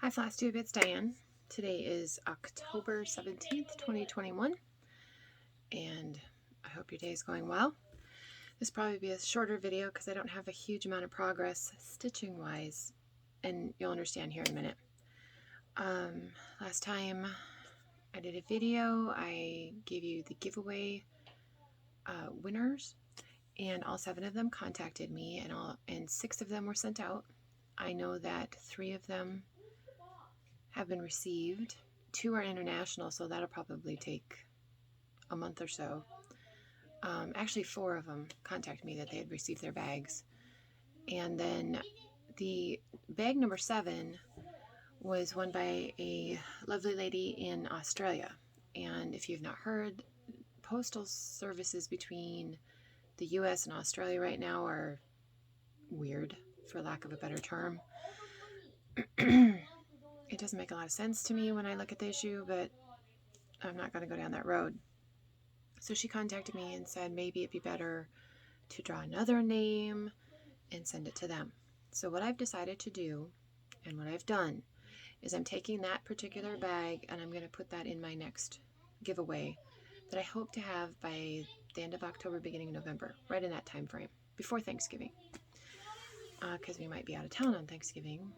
Hi Flosstube, it's Diane. Today is October 17th, 2021, and I hope your day is going well. This will probably be a shorter video because I don't have a huge amount of progress stitching wise, and you'll understand here in a minute. Last time I did a video, I gave you the giveaway winners, and all 7 of them contacted me, and 6 of them were sent out. I know that 3 of them have been received. 2 are international, so that'll probably take a month or so. Actually, 4 of them contacted me that they had received their bags. And then the bag number 7 was won by a lovely lady in Australia. And if you've not heard, postal services between the US and Australia right now are weird, for lack of a better term. It doesn't make a lot of sense to me when I look at the issue, but I'm not going to go down that road. So she contacted me and said maybe it'd be better to draw another name and send it to them. So what I've decided to do, and what I've done, is I'm taking that particular bag and I'm going to put that in my next giveaway that I hope to have by the end of October, beginning of November, right in that time frame, before Thanksgiving, because we might be out of town on Thanksgiving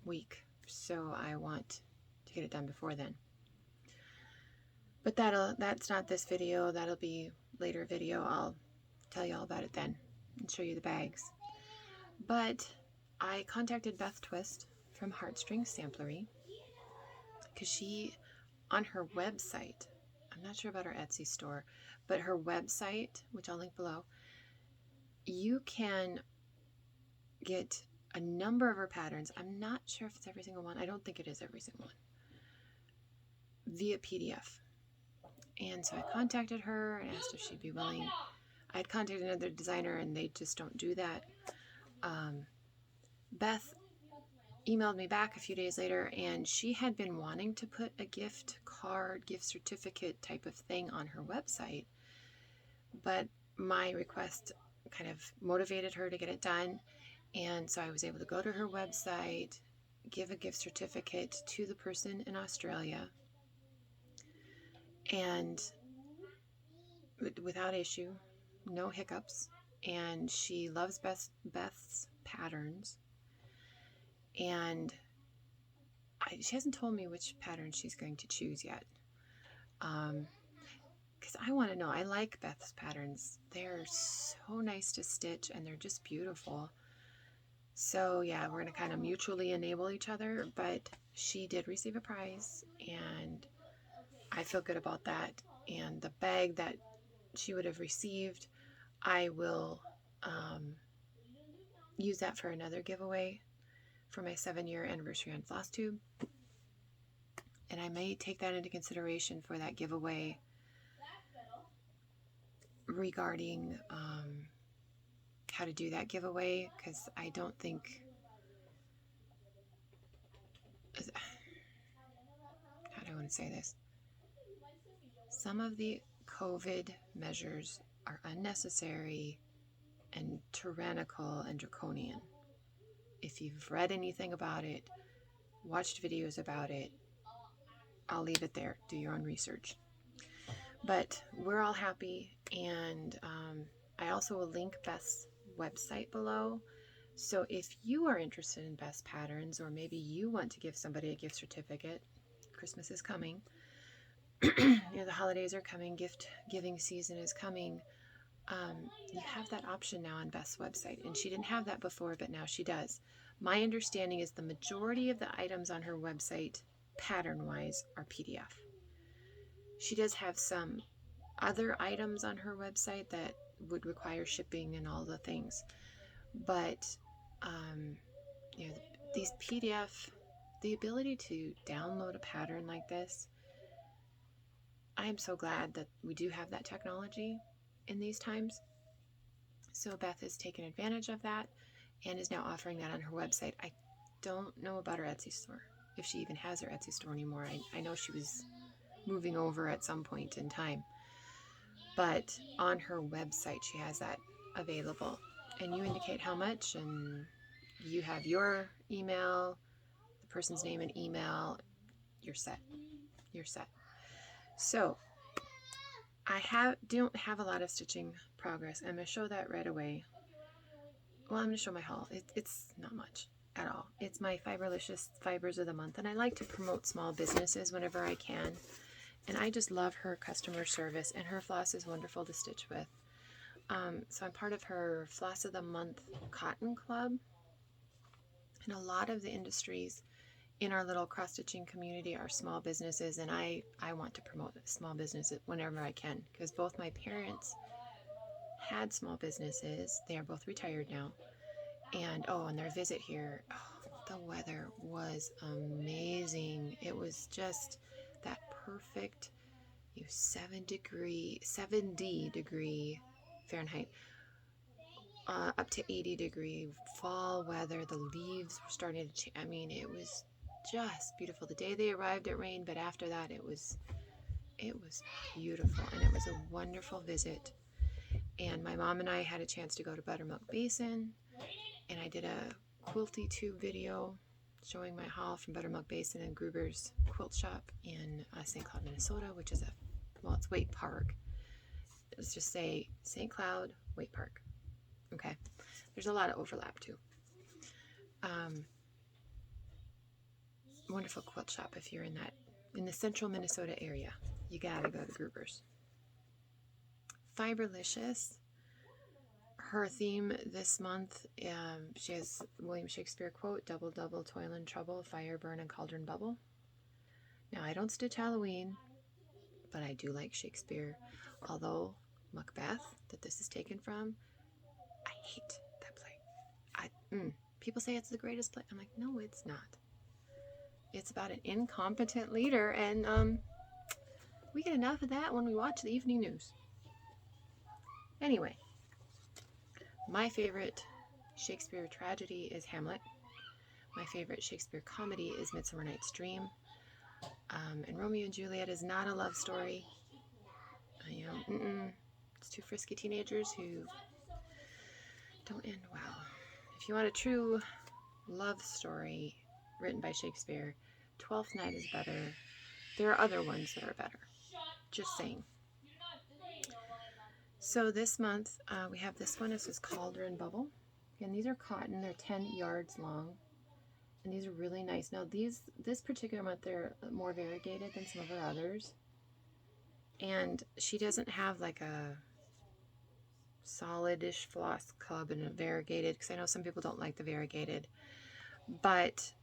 week, so I want to get it done before then. But that's not this video. That'll be later video. I'll tell you all about it then and show you the bags. But I contacted Beth Twist from Heartstring Samplery because she, on her website, I'm not sure about her Etsy store, but her website, which I'll link below, you can get a number of her patterns. I'm not sure if it's every single one. I don't think it is every single one. Via PDF. And so I contacted her and asked if she'd be willing. I had contacted another designer and they just don't do that. Beth emailed me back a few days later, and she had been wanting to put a gift card, gift certificate type of thing on her website, but my request kind of motivated her to get it done, and so I was able to go to her website, give a gift certificate to the person in Australia, and without issue, no hiccups. And she loves Beth's patterns, and she hasn't told me which pattern she's going to choose yet, because I want to know. I like Beth's patterns. They're so nice to stitch and they're just beautiful. So yeah, we're going to kind of mutually enable each other, but she did receive a prize and I feel good about that. And the bag that she would have received, I will use that for another giveaway for my 7-year anniversary on Flosstube. And I may take that into consideration for that giveaway regarding how to do that giveaway, because I don't think, how do I want to say this? Some of the COVID measures are unnecessary and tyrannical and draconian. If you've read anything about it, watched videos about it, I'll leave it there. Do your own research. But we're all happy, and I also will link Beth's website below. So if you are interested in Beth's patterns, or maybe you want to give somebody a gift certificate, Christmas is coming, you know, the holidays are coming, gift giving season is coming, you have that option now on Beth's website. And she didn't have that before, but now she does. My understanding is the majority of the items on her website, pattern-wise, are PDF. She does have some other items on her website that would require shipping and all the things. But, you know, these PDF, the ability to download a pattern like this, I am so glad that we do have that technology in these times. So Beth has taken advantage of that and is now offering that on her website. I don't know about her Etsy store, if she even has her Etsy store anymore. I know she was moving over at some point in time, but on her website she has that available, and you indicate how much and you have your email, the person's name and email, you're set. You're set. So I don't have a lot of stitching progress. I'm going to show that right away. Well, I'm going to show my haul. It's not much at all. It's my Fiberlicious Fibers of the Month, and I like to promote small businesses whenever I can. And I just love her customer service, and her floss is wonderful to stitch with. So I'm part of her Floss of the Month Cotton Club. And a lot of the industries in our little cross-stitching community are small businesses, and I want to promote small businesses whenever I can, because both my parents had small businesses. They are both retired now. And on their visit here, the weather was amazing. It was just that perfect 70 degree Fahrenheit up to 80 degree fall weather. The leaves were starting to change. I mean, it was just beautiful. The day they arrived, it rained, but after that, it was beautiful, and it was a wonderful visit. And my mom and I had a chance to go to Buttermilk Basin, and I did a Quilty Tube video showing my haul from Buttermilk Basin and Gruber's Quilt Shop in St. Cloud, Minnesota, which is it's Waite Park. Let's just say St. Cloud, Waite Park. Okay, there's a lot of overlap too. Wonderful quilt shop if you're in the central Minnesota area. You gotta go to Gruber's. Fiberlicious. Her theme this month, she has William Shakespeare quote, "Double, double, toil and trouble, fire, burn, and cauldron bubble." Now, I don't stitch Halloween, but I do like Shakespeare. Although Macbeth, that this is taken from, I hate that play. People say it's the greatest play. I'm like, no, it's not. It's about an incompetent leader, and we get enough of that when we watch the evening news. Anyway, my favorite Shakespeare tragedy is Hamlet. My favorite Shakespeare comedy is Midsummer Night's Dream. And Romeo and Juliet is not a love story. It's two frisky teenagers who don't end well. If you want a true love story written by Shakespeare, Twelfth Night is better. There are other ones that are better. Just saying. So this month, we have this one. This is Cauldron Bubble. Again, these are cotton. They're 10 yards long. And these are really nice. Now, this particular month, they're more variegated than some of her others. And she doesn't have like a solid-ish floss club and a variegated, because I know some people don't like the variegated. But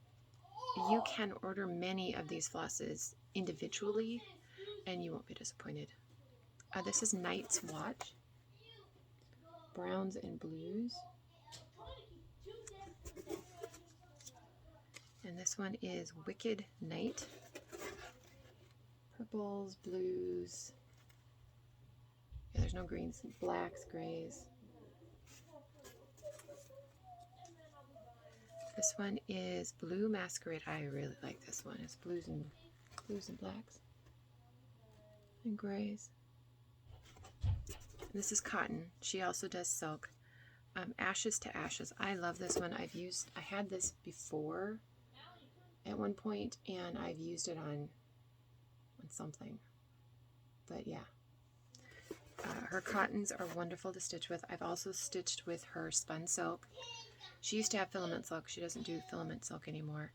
you can order many of these flosses individually, and you won't be disappointed. This is Night's Watch. Browns and blues. And this one is Wicked Night. Purples, blues. Yeah, there's no greens. Blacks, grays. This one is Blue Masquerade. I really like this one. It's blues and blacks and grays. This is cotton. She also does silk. Ashes to Ashes. I love this one. I had this before at one point, and I've used it on something. But yeah. Her cottons are wonderful to stitch with. I've also stitched with her spun silk. She used to have filament silk. She doesn't do filament silk anymore.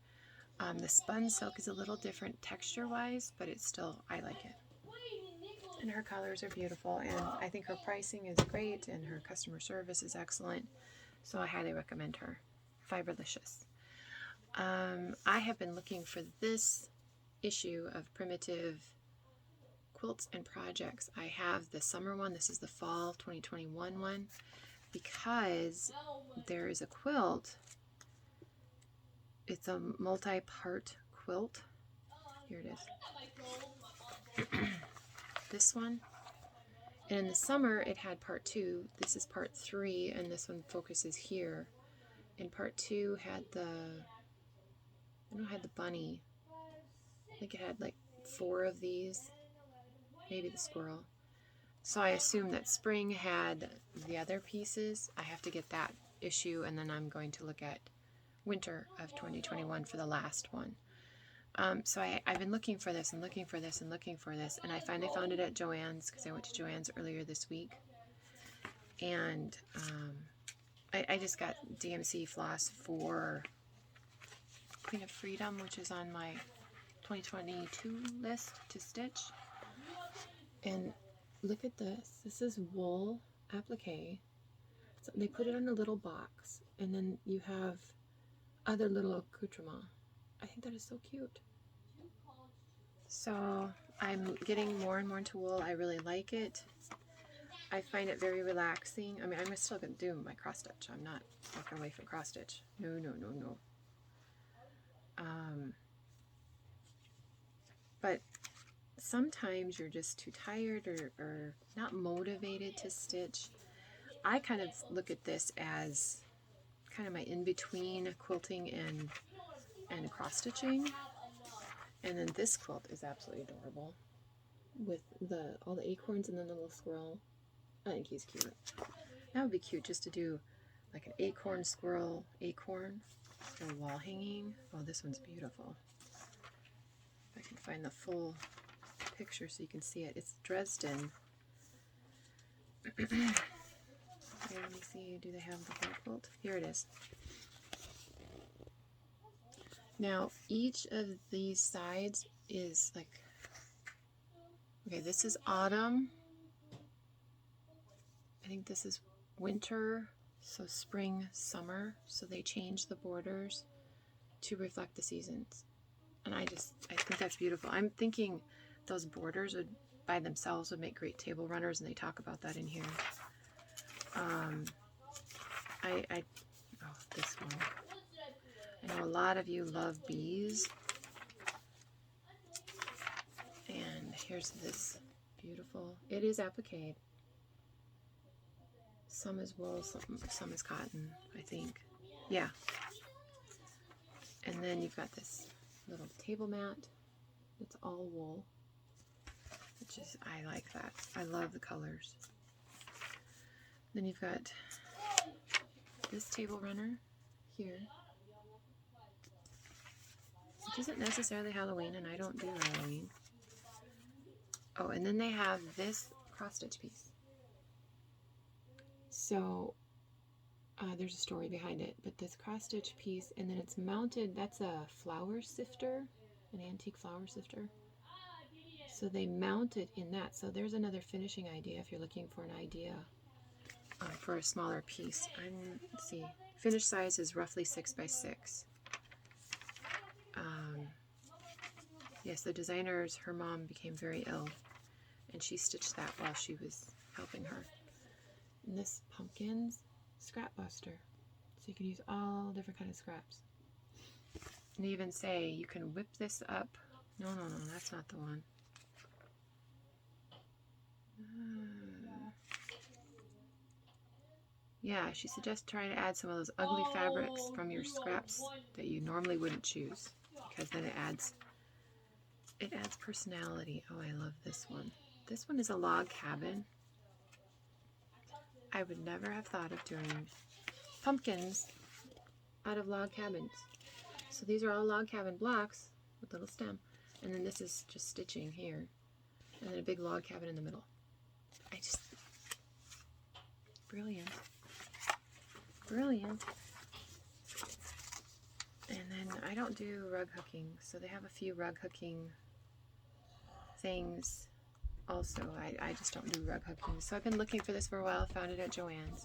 The spun silk is a little different texture-wise, but it's still, I like it. And her colors are beautiful, and I think her pricing is great, and her customer service is excellent, so I highly recommend her. Fiberlicious. I have been looking for this issue of Primitive Quilts and Projects. I have the summer one. This is the fall 2021 one, because there is a quilt. It's a multi-part quilt. Here it is. This one. And in the summer, it had part 2. This is part 3, and this one focuses here. And part 2 had the bunny. I think it had like 4 of these. Maybe the squirrel. So I assume that spring had the other pieces. I have to get that issue, and then I'm going to look at winter of 2021 for the last one. So I've been looking for this and looking for this and looking for this, and I finally found it at Joann's because I went to Joann's earlier this week. And I just got DMC floss for Queen of Freedom, which is on my 2022 list to stitch. And look at this. This is wool applique. So they put it in a little box, and then you have other little accoutrements. I think that is so cute. So I'm getting more and more into wool. I really like it. I find it very relaxing. I mean, I'm still going to do my cross stitch. I'm not walking away from cross stitch. No, no, no, no. But sometimes you're just too tired or not motivated to stitch. I kind of look at this as kind of my in-between quilting and cross stitching. And then this quilt is absolutely adorable with all the acorns and then the little squirrel. I think he's cute. That would be cute just to do like an acorn, squirrel, acorn, or wall hanging. Oh, this one's beautiful. If I can find the full picture so you can see it. It's Dresden. Here, let me see. Do they have the whole quilt? Here it is. Now, each of these sides is like, okay, this is autumn. I think this is winter, so spring, summer. So they change the borders to reflect the seasons. And I think that's beautiful. I'm thinking those borders would, by themselves, would make great table runners, and they talk about that in here. Oh, this one. I know a lot of you love bees. And here's this beautiful, it is applique. Some is wool, some is cotton, I think. Yeah. And then you've got this little table mat. It's all wool, which is, I like that. I love the colors. Then you've got this table runner here. It isn't necessarily Halloween, and I don't do Halloween. Oh, and then they have this cross-stitch piece. So there's a story behind it, but this cross-stitch piece, and then it's mounted, that's a flour sifter, an antique flour sifter. So they mount it in that. So there's another finishing idea if you're looking for an idea for a smaller piece. Let's see, finished size is roughly 6 by 6. Yes, the designer's, her mom became very ill, and she stitched that while she was helping her. And this pumpkin's scrap buster, so you can use all different kind of scraps. And they even say you can whip this up. No, that's not the one. Yeah, she suggests trying to add some of those ugly fabrics from your scraps that you normally wouldn't choose, because then it adds personality. Oh, I love this one. This one is a log cabin. I would never have thought of doing pumpkins out of log cabins. So these are all log cabin blocks with little stem, and then this is just stitching here, and then a big log cabin in the middle. Brilliant. Brilliant. And then I don't do rug hooking, so they have a few rug hooking things also. I just don't do rug hooking. So I've been looking for this for a while, found it at Joann's.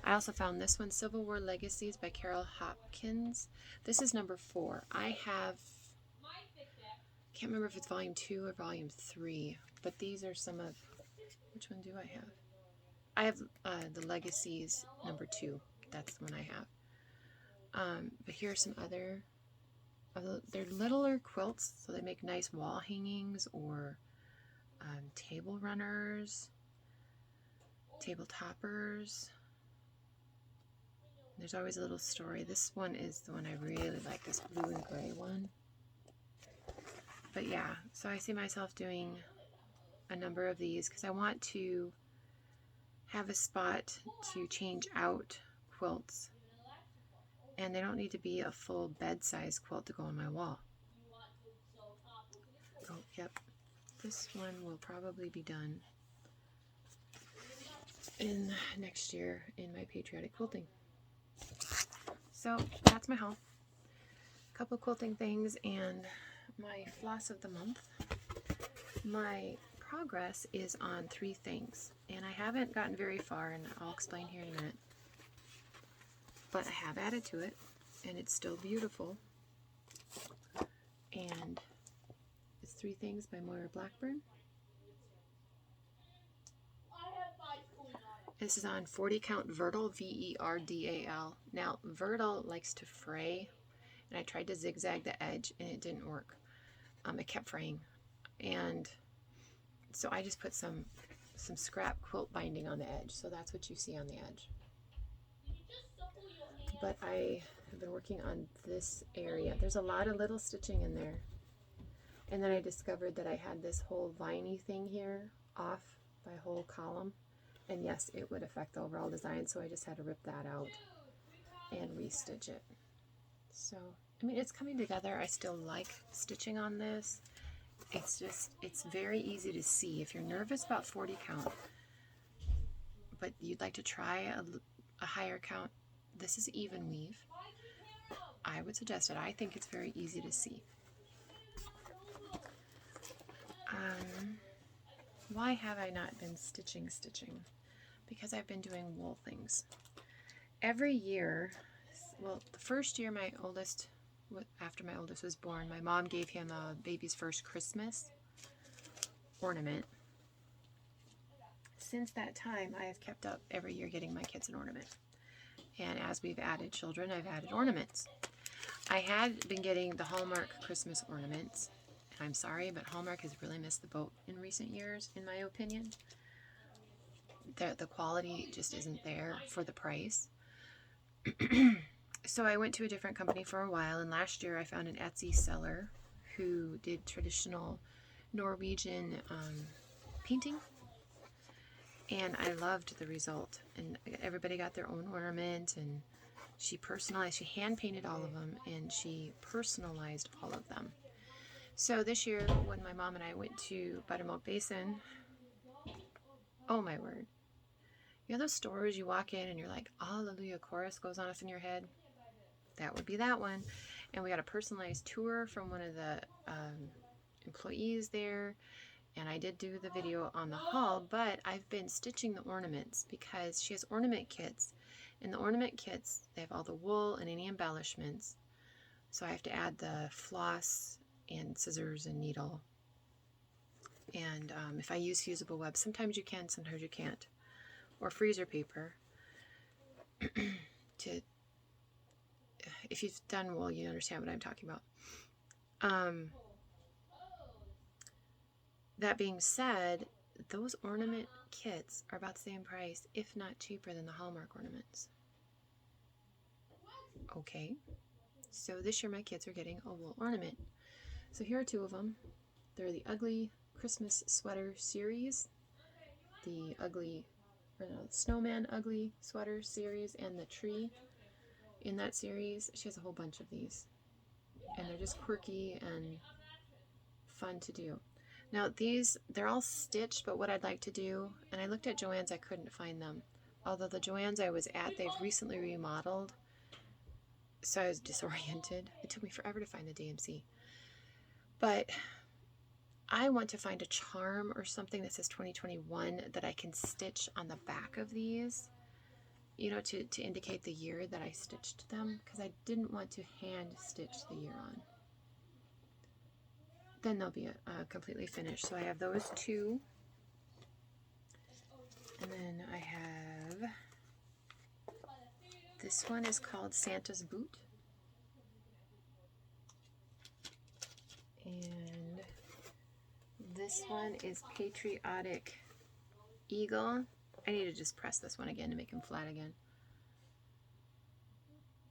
I also found this one, Civil War Legacies by Carol Hopkins. This is number 4. I can't remember if it's volume 2 or volume 3, but these are some of, which one do I have? I have the Legacies number 2. That's the one I have. But here are some other, they're littler quilts, so they make nice wall hangings or table runners, table toppers. There's always a little story. This one is the one I really like, this blue and gray one. But yeah, so I see myself doing a number of these because I want to have a spot to change out quilts And they don't need to be a full bed-size quilt to go on my wall. Oh, yep. This one will probably be done in next year in my patriotic quilting. So that's my haul. A couple quilting things and my floss of the month. My progress is on 3 things, and I haven't gotten very far, and I'll explain here in a minute. But I have added to it, and it's still beautiful. And it's 3 Things by Moira Blackburn. This is on 40 count Verdal, V-E-R-D-A-L. Now, Verdal likes to fray, and I tried to zigzag the edge, and it didn't work. It kept fraying. And so I just put some scrap quilt binding on the edge. So that's what you see on the edge. But I have been working on this area. There's a lot of little stitching in there. And then I discovered that I had this whole viney thing here off by a whole column. And yes, it would affect the overall design, so I just had to rip that out and restitch it. So, I mean, it's coming together. I still like stitching on this. It's just, it's very easy to see. If you're nervous about 40 count, but you'd like to try a higher count, this is even weave. I would suggest it. I think it's very easy to see. Why have I not been stitching? Because I've been doing wool things. Every year, well, the first year after my oldest was born, my mom gave him a baby's first Christmas ornament. Since that time, I have kept up every year getting my kids an ornament. And as we've added children, I've added ornaments. I had been getting the Hallmark Christmas ornaments. And I'm sorry, but Hallmark has really missed the boat in recent years, in my opinion. The quality just isn't there for the price. So I went to a different company for a while, and last year I found an Etsy seller who did traditional Norwegian painting. And I loved the result. And everybody got their own ornament, and she hand painted all of them, and she personalized all of them. So this year, when my mom and I went to Buttermilk Basin, oh my word. You know those stores you walk in and you're like, Hallelujah chorus goes on in your head? That would be that one. And we got a personalized tour from one of the employees there. And I did do the video on the haul, but I've been stitching the ornaments because she has ornament kits. In the ornament kits, they have all the wool and any embellishments. So I have to add the floss and scissors and needle. And if I use fusible web, sometimes you can, sometimes you can't. Or freezer paper. If you've done wool, you understand what I'm talking about. That being said, those ornament kits are about the same price, if not cheaper than the Hallmark ornaments. Okay, so this year my kids are getting a wool ornament. So here are 2 of them. They're the Ugly Christmas Sweater Series, the Snowman Ugly Sweater Series, and the tree in that series. She has a whole bunch of these, and they're just quirky and fun to do. Now they're all stitched, but what I'd like to do, and I looked at Joann's, I couldn't find them. Although the Joann's I was at, they've recently remodeled, so I was disoriented. It took me forever to find the DMC. But I want to find a charm or something that says 2021 that I can stitch on the back of these, you know, to indicate the year that I stitched them, because I didn't want to hand stitch the year on. Then they'll be completely finished. So I have those 2. And then I have, this one is called Santa's Boot. And this one is Patriotic Eagle. I need to just press this one again to make him flat again.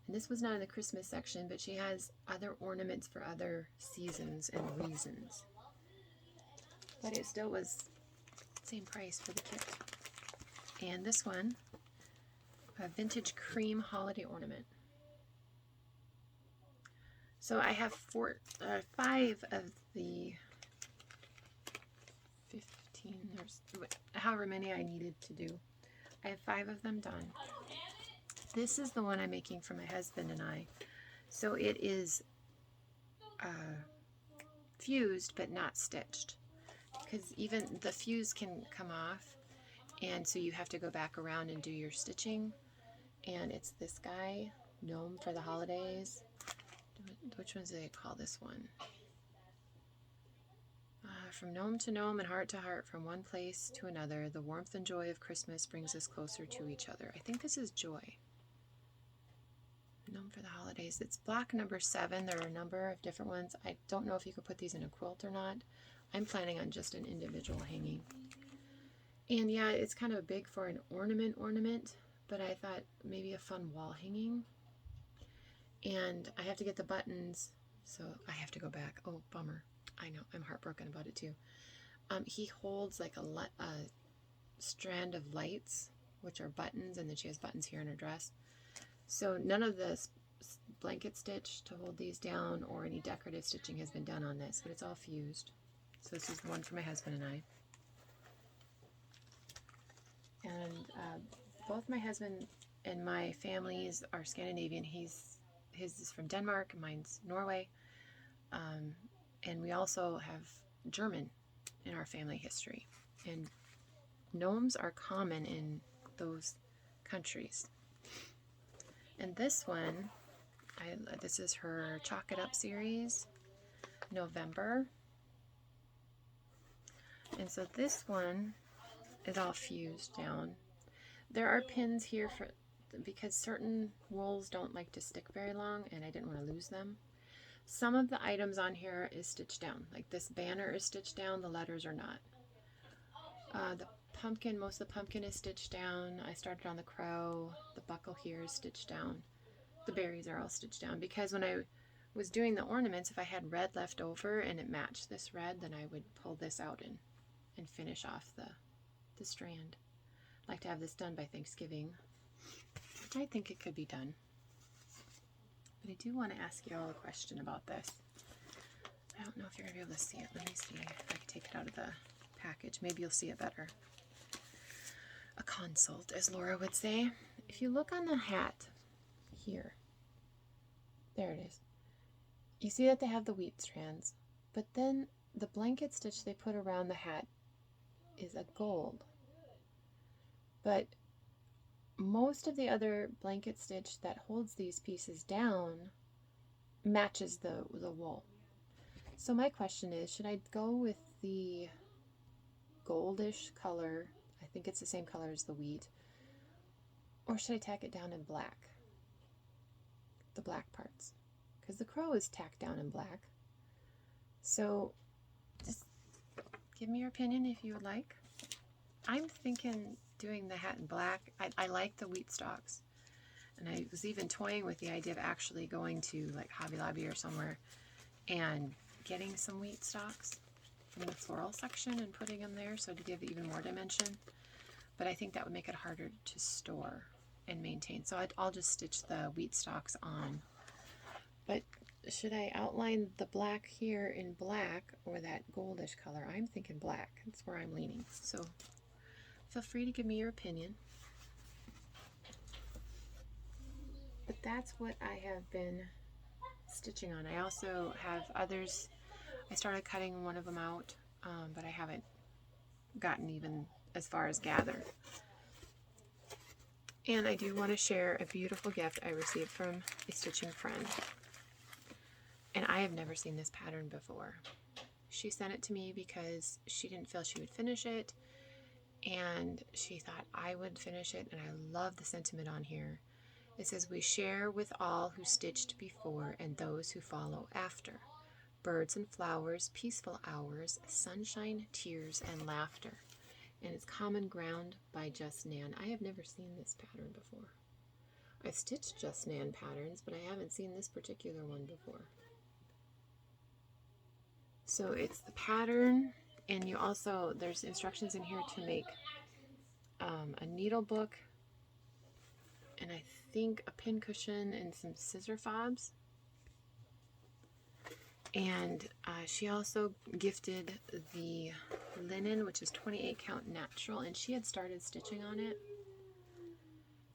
And this was not in the Christmas section, but she has other ornaments for other seasons and reasons. But it still was same price for the kit. And this one, a vintage cream holiday ornament. So I have 5 of the 15, or however many I needed to do. I have 5 of them done. This is the one I'm making for my husband and I. So it is fused but not stitched, because even the fuse can come off, and so you have to go back around and do your stitching. And it's this guy, Gnome for the Holidays. Which ones do they call this one? From gnome to gnome and heart to heart, from one place to another, the warmth and joy of Christmas brings us closer to each other. I think this is Joy. Gnome for the Holidays. It's block number 7. There are a number of different ones. I don't know if you could put these in a quilt or not. I'm planning on just an individual hanging. And yeah, it's kind of big for an ornament, but I thought maybe a fun wall hanging. And I have to get the buttons, so I have to go back. Oh, bummer. I know, I'm heartbroken about it too. He holds like a strand of lights, which are buttons, and then she has buttons here in her dress. So none of the blanket stitch to hold these down or any decorative stitching has been done on this, but it's all fused. So this is the one for my husband and I. And both my husband and my families are Scandinavian. His is from Denmark, mine's Norway. And we also have German in our family history. And gnomes are common in those countries. And this one, this is her Chalk It Up series, November. And so this one is all fused down. There are pins here because certain wools don't like to stick very long, and I didn't want to lose them. Some of the items on here is stitched down. Like this banner is stitched down, the letters are not. The pumpkin, most of the pumpkin is stitched down. I started on the crow. The buckle here is stitched down. The berries are all stitched down, because when I was doing the ornaments, if I had red left over and it matched this red, then I would pull this out and finish off the strand. I'd like to have this done by Thanksgiving, which I think it could be done. But I do want to ask you all a question about this. I don't know if you're going to be able to see it. Let me see if I can take it out of the package. Maybe you'll see it better. A consult, as Laura would say. If you look on the hat here, there it is. You see that they have the wheat strands, but then the blanket stitch they put around the hat is a gold. But most of the other blanket stitch that holds these pieces down matches the wool. So my question is, should I go with the goldish color? I think it's the same color as the wheat. Or should I tack it down in black? The black parts. Because the crow is tacked down in black. So just give me your opinion if you would like. I'm thinking doing the hat in black. I like the wheat stalks. And I was even toying with the idea of actually going to like Hobby Lobby or somewhere and getting some wheat stalks from the floral section and putting them there, so to give it even more dimension. But I think that would make it harder to store and maintain. So I'll just stitch the wheat stalks on. But should I outline the black here in black or that goldish color? I'm thinking black. That's where I'm leaning. So feel free to give me your opinion. But that's what I have been stitching on. I also have others. I started cutting one of them out, but I haven't gotten even as far as gather. And I do want to share a beautiful gift I received from a stitching friend. And I have never seen this pattern before. She sent it to me because she didn't feel she would finish it, and she thought I would finish it, and I love the sentiment on here. It says, "We share with all who stitched before and those who follow after. Birds and flowers, peaceful hours, sunshine, tears, and laughter." And it's Common Ground by Just Nan. I have never seen this pattern before. I've stitched Just Nan patterns, but I haven't seen this particular one before. So it's the pattern, and you also, there's instructions in here to make a needle book, and I think a pin cushion and some scissor fobs. And she also gifted the linen, which is 28 count natural, and she had started stitching on it.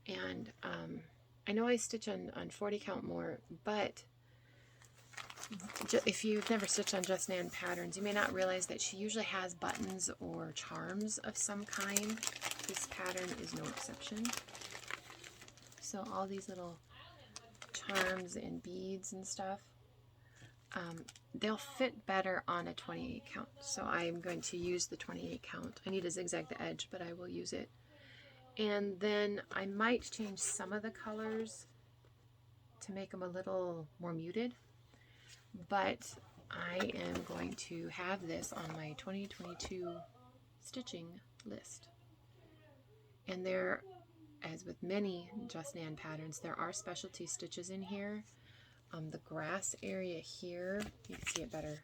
And I know I stitch on 40 count more, but if you've never stitched on Just Nan patterns, you may not realize that she usually has buttons or charms of some kind. This pattern is no exception. So all these little charms and beads and stuff, they'll fit better on a 28 count. So I'm going to use the 28 count. I need to zigzag the edge, but I will use it. And then I might change some of the colors to make them a little more muted. But I am going to have this on my 2022 stitching list. And there, as with many Just Nan patterns, there are specialty stitches in here. The grass area here, you can see it better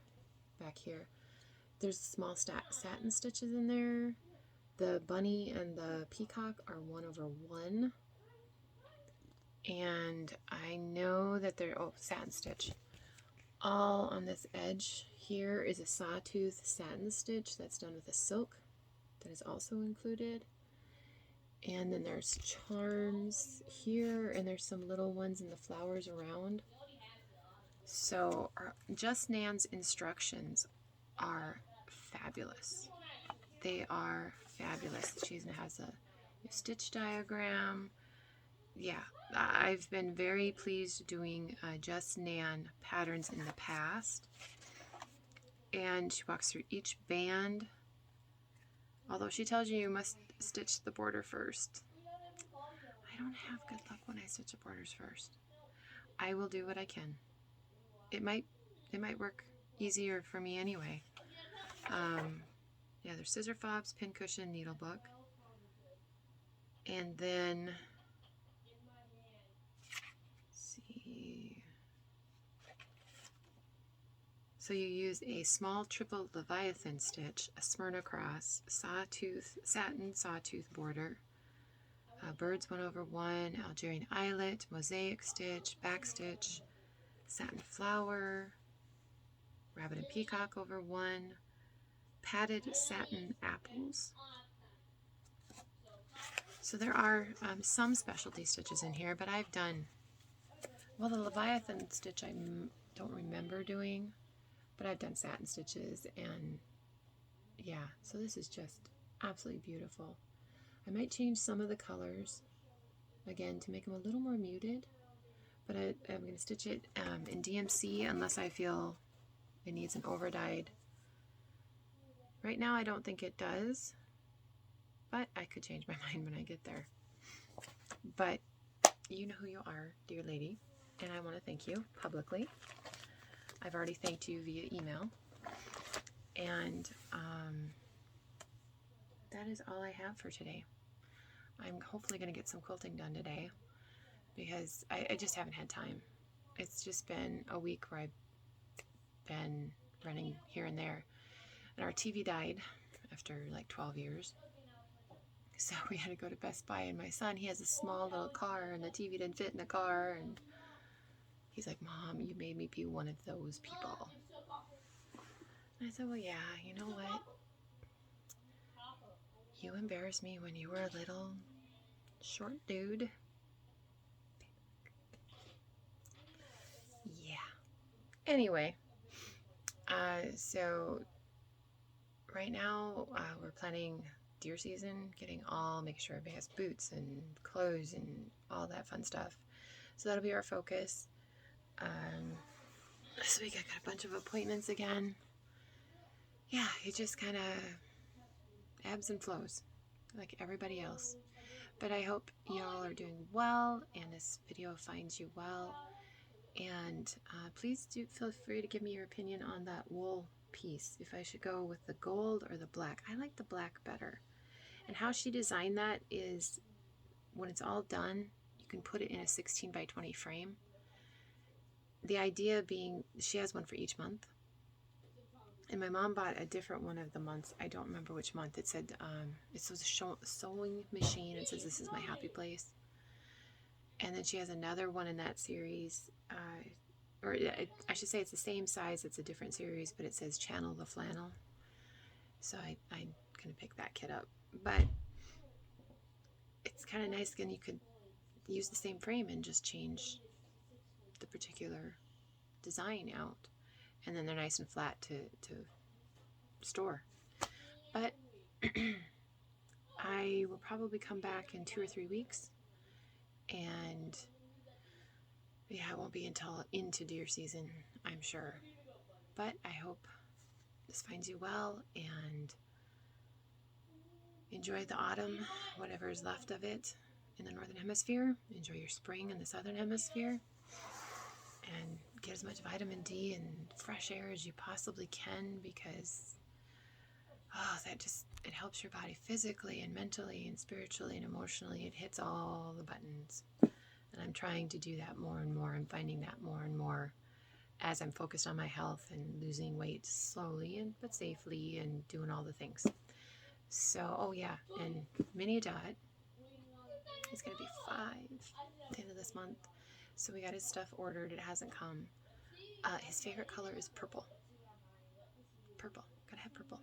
back here. There's small satin stitches in there. The bunny and the peacock are 1/1. And I know that they're, satin stitch. All on this edge here is a sawtooth satin stitch that's done with a silk that is also included. And then there's charms here, and there's some little ones in the flowers around. So Just Nan's instructions are fabulous. They are fabulous. She even has a stitch diagram. Yeah, I've been very pleased doing Just Nan patterns in the past. And she walks through each band. Although she tells you must stitch the border first. I don't have good luck when I stitch the borders first. I will do what I can. It might work easier for me anyway. Yeah, there's scissor fobs, pin cushion, needle book. And then so you use a small triple Leviathan stitch, a Smyrna cross, satin sawtooth border, birds 1/1, Algerian eyelet, mosaic stitch, back stitch, satin flower, rabbit and peacock over 1, padded satin apples. So there are some specialty stitches in here, but I've done, well, the Leviathan stitch I don't remember doing. But I've done satin stitches, and yeah, so this is just absolutely beautiful. I might change some of the colors, again, to make them a little more muted, but I'm going to stitch it in DMC unless I feel it needs an over-dyed. Right now I don't think it does, but I could change my mind when I get there. But you know who you are, dear lady, and I want to thank you publicly. I've already thanked you via email, and that is all I have for today. I'm hopefully going to get some quilting done today because I just haven't had time. It's just been a week where I've been running here and there, and our TV died after like 12 years, so we had to go to Best Buy, and my son, he has a small little car, and the TV didn't fit in the car, and he's like, Mom, you made me be one of those people. And I said, well, yeah, you know what? You embarrassed me when you were a little short dude. Yeah. Anyway, so right now we're planning deer season, making sure everybody has boots and clothes and all that fun stuff. So that'll be our focus. This week I got a bunch of appointments again. Yeah, it just kind of ebbs and flows like everybody else. But I hope y'all are doing well and this video finds you well. And please do feel free to give me your opinion on that wool piece, if I should go with the gold or the black. I like the black better. And how she designed that is when it's all done, you can put it in a 16 by 20 frame. The idea being she has one for each month. And my mom bought a different one of the months. I don't remember which month. It said, it was a sewing machine. It says, this is my happy place. And then she has another one in that series. or I should say it's the same size, it's a different series, but it says Channel the Flannel. So I'm going to pick that kit up. But it's kind of nice, and you could use the same frame and just change the particular design out. And then they're nice and flat to store. But I will probably come back in 2 or 3 weeks. And yeah, it won't be until into deer season, I'm sure. But I hope this finds you well, and enjoy the autumn, whatever is left of it in the northern hemisphere. Enjoy your spring in the southern hemisphere, and get as much vitamin D and fresh air as you possibly can, because it helps your body physically and mentally and spiritually and emotionally. It hits all the buttons, and I'm trying to do that more and more. I'm finding that more and more as I'm focused on my health and losing weight slowly but safely and doing all the things. So, oh yeah, and Mini Dot is going to be 5 at the end of this month. So we got his stuff ordered. It hasn't come. His favorite color is purple. Purple. Gotta have purple.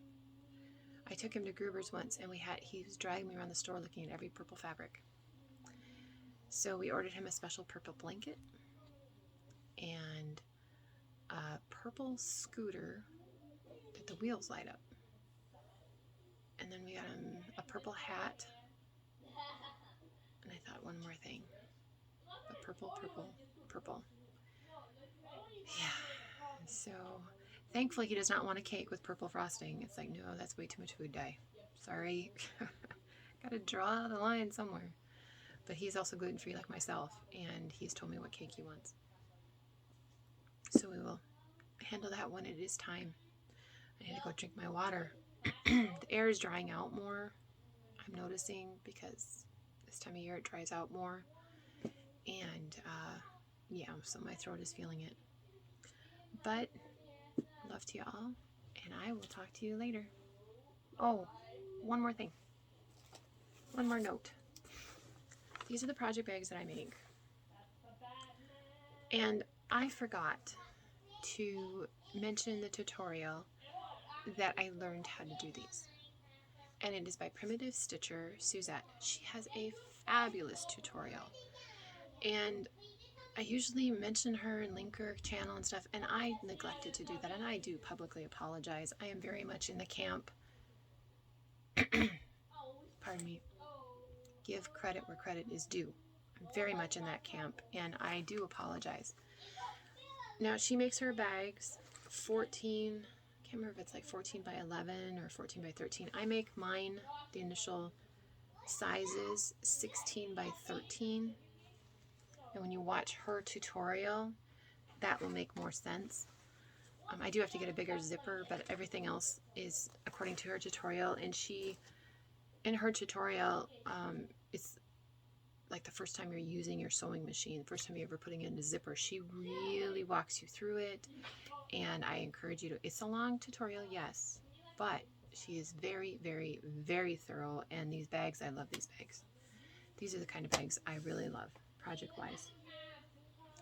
I took him to Gruber's once, and he was dragging me around the store looking at every purple fabric. So we ordered him a special purple blanket and a purple scooter that the wheels light up. And then we got him a purple hat. And I thought one more thing. But purple, purple, purple. Yeah. So thankfully he does not want a cake with purple frosting. It's like, no, that's way too much food dye. Sorry. Gotta draw the line somewhere. But he's also gluten-free like myself, and he's told me what cake he wants. So we will handle that when it is time. I need to go drink my water. The air is drying out more, I'm noticing, because this time of year it dries out more. And yeah, so my throat is feeling it. But love to you all, and I will talk to you later. Oh, one more thing. One more note. These are the project bags that I make. And I forgot to mention in the tutorial that I learned how to do these. And it is by Primitive Stitcher Suzette. She has a fabulous tutorial. And I usually mention her and link her channel and stuff, and I neglected to do that, and I do publicly apologize. I am very much in the camp. Pardon me. Give credit where credit is due. I'm very much in that camp, and I do apologize. Now, she makes her bags 14, I can't remember if it's like 14 by 11 or 14 by 13. I make mine, the initial sizes, 16 by 13. And when you watch her tutorial, that will make more sense. I do have to get a bigger zipper, but everything else is according to her tutorial. And in her tutorial, it's like the first time you're using your sewing machine, the first time you're ever putting in a zipper, she really walks you through it. And I encourage you to, it's a long tutorial, yes, but she is very, very, very thorough. And these bags, I love these bags. These are the kind of bags I really love, project-wise.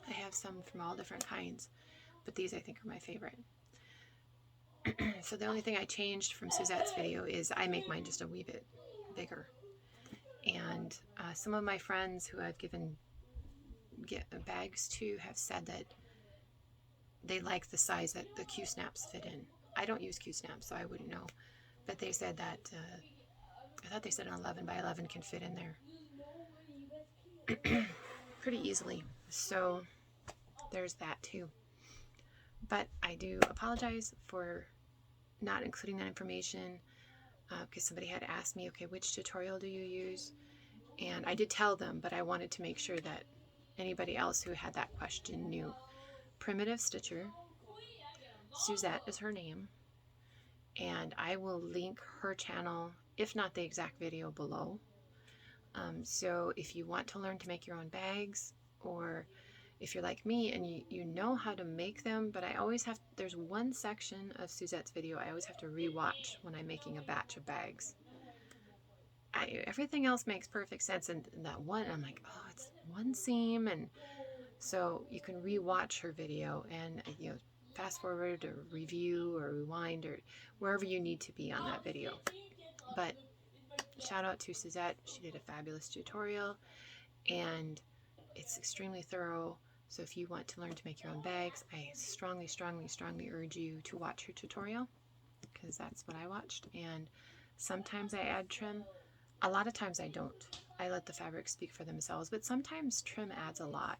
I have some from all different kinds, but these I think are my favorite. So the only thing I changed from Suzette's video is I make mine just a wee bit bigger. And some of my friends who I've given bags to have said that they like the size that the Q-snaps fit in. I don't use Q-snaps, so I wouldn't know. But they said that, I thought they said an 11 by 11 can fit in there pretty easily. So there's that too. But I do apologize for not including that information, because somebody had asked me, okay, which tutorial do you use? And I did tell them, but I wanted to make sure that anybody else who had that question knew. Primitive Stitcher, Suzette is her name, and I will link her channel, if not the exact video, below. So if you want to learn to make your own bags, or if you're like me and you know how to make them, but I always have, there's one section of Suzette's video I always have to rewatch when I'm making a batch of bags. Everything else makes perfect sense, and that one, I'm like, oh, it's one seam, and So you can re-watch her video and fast forward or review or rewind or wherever you need to be on that video. But shout out to Suzette. She did a fabulous tutorial and it's extremely thorough. So if you want to learn to make your own bags, I strongly, strongly, strongly urge you to watch her tutorial, because that's what I watched. And sometimes I add trim. A lot of times I don't. I let the fabrics speak for themselves, but sometimes trim adds a lot.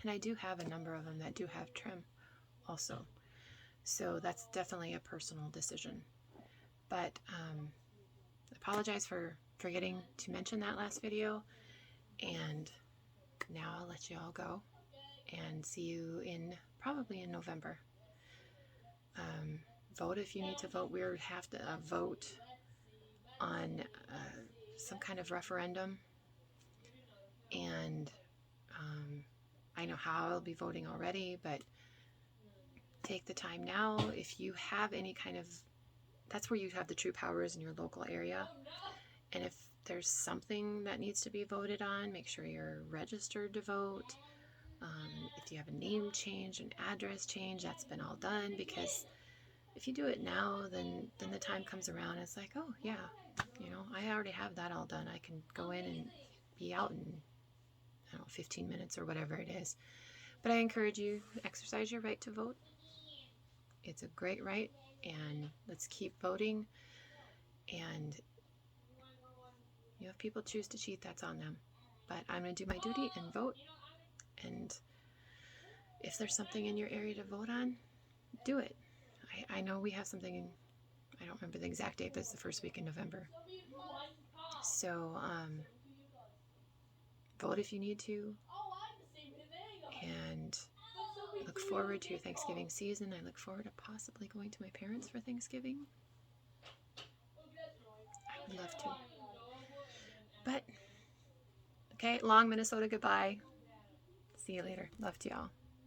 And I do have a number of them that do have trim also. So that's definitely a personal decision. But I apologize for forgetting to mention that last video. And now I'll let you all go and see you probably in November. Vote if you need to vote. We have to vote on some kind of referendum, and I know how I'll be voting already, but take the time now. If you have any kind of, that's where you have the true powers in your local area, and if there's something that needs to be voted on, make sure you're registered to vote. If you have a name change, an address change, that's been all done, because if you do it now, then the time comes around, it's like, oh yeah, I already have that all done. I can go in and be out in, I don't know, 15 minutes or whatever it is. But I encourage you, exercise your right to vote. It's a great right, and let's keep voting. And if people choose to cheat, that's on them. But I'm going to do my duty and vote. And if there's something in your area to vote on, do it. I know we have something in, I don't remember the exact date, but it's the first week in November. So vote if you need to. And look forward to your Thanksgiving season. I look forward to possibly going to my parents for Thanksgiving. I would love to. But, okay, long Minnesota goodbye. See you later. Love to y'all.